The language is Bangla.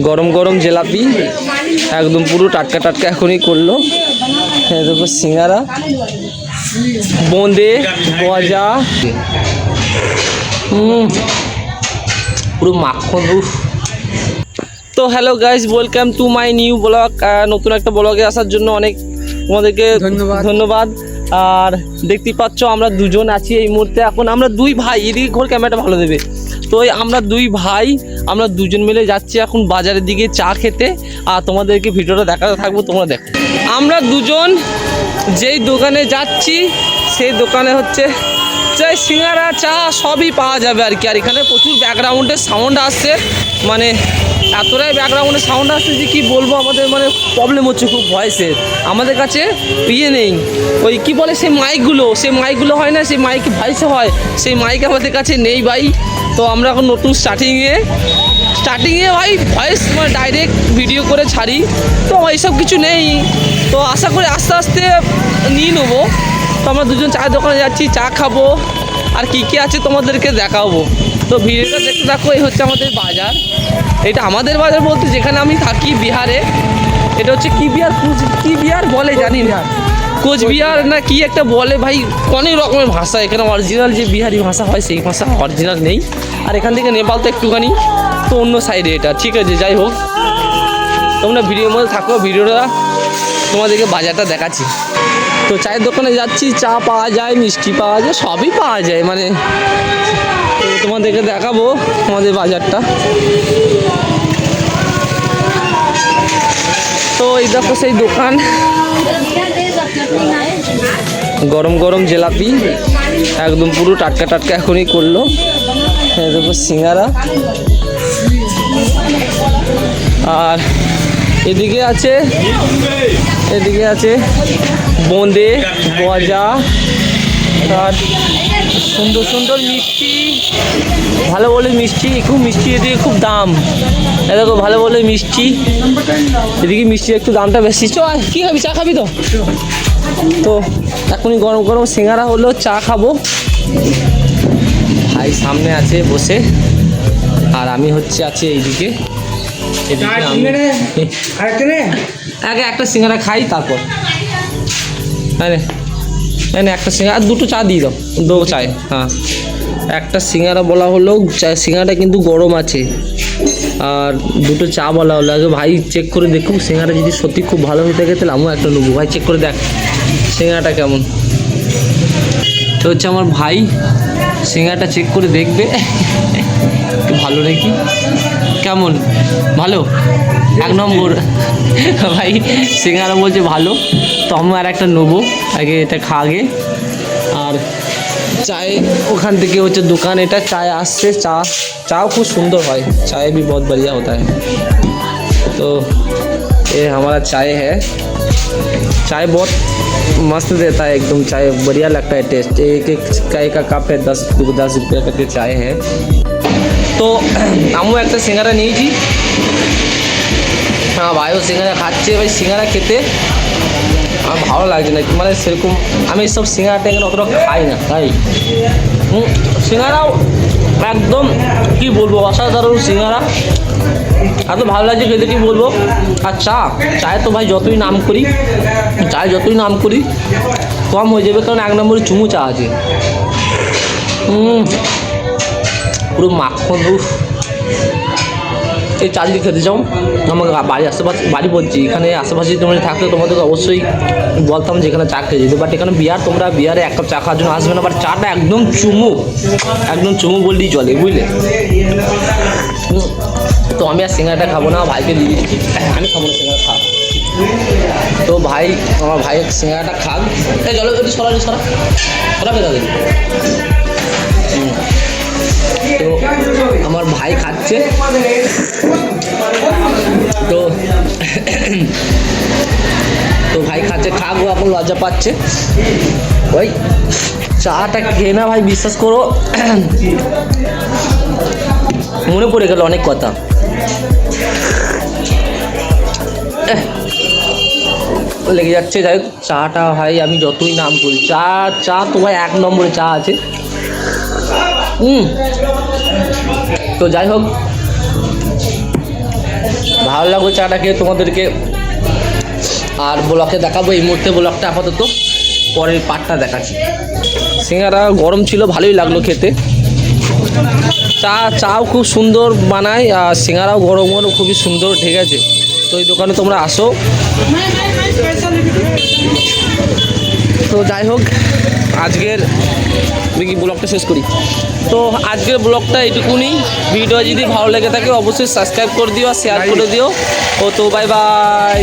গরম গরম জিলাপি একদম পুরো টাটকা টাটকা এখনই করলো। দেখো সিঙ্গারা, বোঁদে, গজা, পুরো মাখন। তো hello guys, welcome to my new blog. নতুন একটা ব্লগে আসার জন্য অনেক তোমাদেরকে ধন্যবাদ। আর দেখতেই পাচ্ছ আমরা দুজন আছি এই মুহূর্তে। এখন আমরা দুই ভাই, এদিকে ঘোর ক্যামেরাটা ভালো দেবে। তো আমরা দুই ভাই, আমরা দুজন মিলে যাচ্ছি এখন বাজারের দিকে চা খেতে। আর তোমাদেরকে ভিডিওটা দেখাতে থাকবো, তোমরা দেখো। আমরা দুজন যেই দোকানে যাচ্ছি সেই দোকানে হচ্ছে চাই সিঙ্গারা, চা সবই পাওয়া যাবে আর কি। আর এখানে প্রচুর ব্যাকগ্রাউন্ডের সাউন্ড আসছে, মানে এতটাই ব্যাকগ্রাউন্ডে সাউন্ড আসছে যে কী বলবো, আমাদের মানে প্রবলেম হচ্ছে খুব ভয়েসের। আমাদের কাছে নেই ওই কী বলে সেই মাইকগুলো হয় না, সেই মাইক ভয়েসে হয়, সেই মাইক আমাদের কাছে নেই ভাই। তো আমরা এখন নতুন স্টার্টিংয়ে ভাই ভয়েস মানে ডাইরেক্ট ভিডিও করে ছাড়ি, তো এইসব কিছু নেই। তো আশা করি আস্তে আস্তে নিয়ে নেবো। তো আমরা দুজন চায়ের দোকানে যাচ্ছি, চা খাবো, আর কী কী আছে তোমাদেরকে দেখাবো। তো ভিডিওটা দেখতে থাকো। এই হচ্ছে আমাদের বাজার, এটা আমাদের বাজার বলতে যেখানে আমি থাকি বিহারে। এটা হচ্ছে কি বিহার বলে জানি না, কোচবিহার না কি একটা বলে ভাই। অনেক রকমের ভাষা এখানে, অরিজিনাল যে বিহারি ভাষা হয় সেই ভাষা অরিজিনাল নেই। আর এখান থেকে নেপাল তো একটুখানি তো অন্য সাইডে এটা, ঠিক আছে। যাই হোক, তোমরা ভিডিওর মধ্যে থাকো, ভিডিওটা তোমাদেরকে বাজারটা দেখাচ্ছি। তো চায়ের দোকানে যাচ্ছি, চা পাওয়া যায়, মিষ্টি পাওয়া যায়, সবই পাওয়া যায় মানে। তো তোমাদেরকে দেখাবো আমাদের বাজারটা। তো এই দেখো সেই দোকান, গরম গরম জিলাপি একদম পুরো টাটকা টাটকা এখনই করলো। দেখো সিঙ্গারা, আর এদিকে আছে বোঁদে, গজা, আর সুন্দর সুন্দর মিষ্টি, ভালো বলে মিষ্টি, খুব মিষ্টি এদিকে খুব দাম। দেখো ভালো বলে মিষ্টি, এদিকে মিষ্টির একটু দামটা বেশি। কী খাবি, চা খাবি? তো এখনই গরম গরম সিঙ্গারা হলো, চা খাবো। ভাই সামনে আছে বসে, আর আমি আছি এইদিকে। আগে একটা সিঙ্গারা খাই, তারপর একটা সিঙ্গারা আর দুটো চা দিয়ে দাও চায়। হ্যাঁ, একটা সিঙ্গারা বলা হলো, সিঙ্গারাটা কিন্তু গরম আছে, আর দুটো চা বলা হলো। আগে ভাই চেক করে দেখুন, সিঙ্গারা যদি সত্যি খুব ভালো হয়ে থাকে তাহলে আমিও একটা নেবো। ভাই চেক করে দেখ সিঙ্গারাটা কেমন। তো হচ্ছে আমার ভাই সিঙ্গারাটা চেক করে দেখবে ভালো নাকি, কেমন ভালো, 1 নম্বর। ভাই সিঙ্গারা বলছে ভালো, তো আমি আর একটা নেবো। আগে এটা আগে, আর চায় ওখান থেকে হচ্ছে দোকান, এটা চায় আসছে, চাও খুব সুন্দর হয়, चाय भी बहुत बढ़िया होता है। तो ये हमारा चाय है, चाय बहुत मस्त देता है एकदम, चाय बढ़िया लगता है टेस्ट। एक का कप है 10 रुपये का चाय है। তো আমিও একটা সিঙ্গারা নিয়েছি। হ্যাঁ ভাইও সিঙ্গারা খাচ্ছে। ভাই সিঙ্গারা খেতে আমার ভালো লাগছে না, মানে সেরকম আমি সব সিঙ্গারা টেঙ্গারা অতটা খাই না তাই। সিঙ্গারাও একদম কি বলবো, অসাধারণ সিঙ্গারা, এত ভালো লাগছে খেতে কি বলবো। আর চায় তো ভাই যতই নাম করি কম হয়ে যাবে, কারণ 1 নম্বরে চুমু চা আছে, পুরো মাখন। এই চা যদি খেতে চাও আমাকে বাড়ির আশেপাশে, বাড়ি বলছি এখানে আশেপাশে তোমরা থাকলে তোমাদেরকে অবশ্যই বলতাম যে এখানে চা খেয়ে যেতে। বাট এখানে তোমরা বিহারে 1 কাপ চা খাওয়ার জন্য আসবে না, বাট চাটা একদম চুমু বললেই চলে, বুঝলে। তো আমি আর সিঙ্গারাটা খাবো না, ভাইকে দিয়ে দিচ্ছি, আমি খাবো না সিঙ্গারা, খাবো। তো আমার ভাই সিঙ্গারাটা খাক। এই চলো একটু সরা তাদের। তো আমার ভাই খাচ্ছে, তো ভাই খাচ্ছে, খাবো, এখন লজ্জা পাচ্ছে। ওই চাটা খেয়ে না ভাই, বিশ্বাস করো মনে পড়ে গেল অনেক কথা। লেগে যাচ্ছে। যাই হোক, চাটা ভাই আমি যতই নাম করি, চা তো ভাই 1 নম্বরে চা আছে। তো যাই হোক, ভালো লাগবে চাটা খেয়ে তোমাদেরকে। আর ব্লগে দেখাবো, এই মুহূর্তে ব্লগটা আপাতত, পরের পার্টটা দেখাচ্ছি। সিঙ্গারা গরম ছিল, ভালোই লাগলো খেতে। চাও খুব সুন্দর বানায়, আর সিঙ্গারাও গরম গরম খুবই সুন্দর, ঠিক আছে। তো এই দোকানে তোমরা আসো। তো যাই হোক, আজকের দেখি ব্লগটা শেষ করি। তো আজকের ব্লগটা এইটুকুনি। ভিডিও যদি ভালো লেগে থাকে অবশ্যই সাবস্ক্রাইব করে দিও আর শেয়ার করে দিও। ও তো বাই বাই।